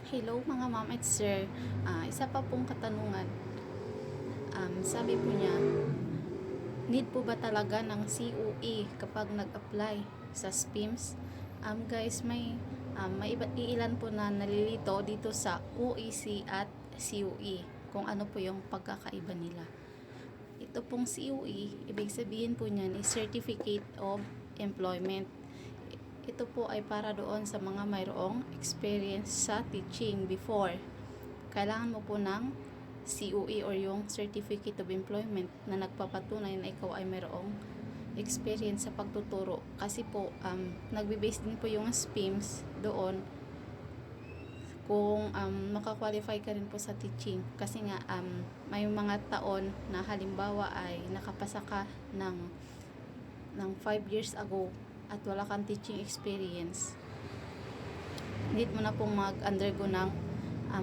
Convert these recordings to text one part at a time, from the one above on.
Hello mga ma'am at sir. Isa pa pong katanungan. Sabi po niya, need po ba talaga ng COE kapag nag-apply sa SPIMS? Guys, may ilan po na nalilito dito sa OEC at COE kung ano po yung pagkakaiba nila. Ito pong COE, ibig sabihin po niyan is Certificate of Employment. Ito po ay para doon sa mga mayroong experience sa teaching before. Kailangan mo po ng COE or yung Certificate of Employment na nagpapatunay na ikaw ay mayroong experience sa pagtuturo. Kasi po, nagbe-base din po yung SPIMS doon kung makakwalify ka rin po sa teaching. Kasi nga, may mga taon na halimbawa ay nakapasa ka ng 5 years ago at wala kang teaching experience, need mo na pong mag-undergo ng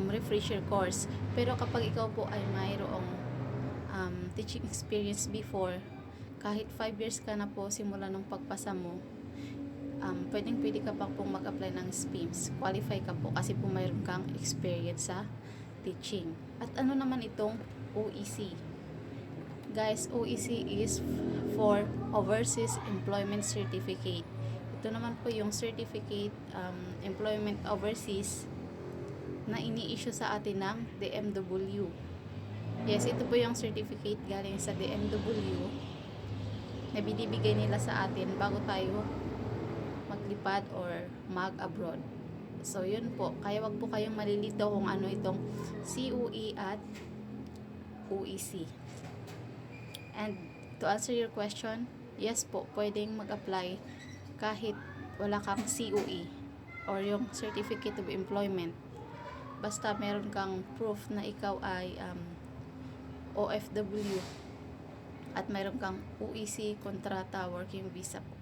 refresher course. Pero kapag ikaw po ay mayroong teaching experience before, kahit 5 years ka na po simula nung pagpasa mo, pwede ka pa pong mag-apply ng SPIMS. Qualify ka po kasi po mayroon kang experience sa teaching. At ano naman itong OEC? Guys, OEC is for Overseas Employment Certificate. Ito naman po yung Certificate Employment Overseas na ini-issue sa atin ng DMW. Yes, ito po yung certificate galing sa DMW na binibigay nila sa atin bago tayo maglipad or mag-abroad. So, yun po. Kaya wag po kayong malilito kung ano itong COE at OEC. And to answer your question, yes po, pwedeng mag-apply kahit wala kang COE or yung Certificate of Employment. Basta meron kang proof na ikaw ay OFW at meron kang OEC kontrata working visa po.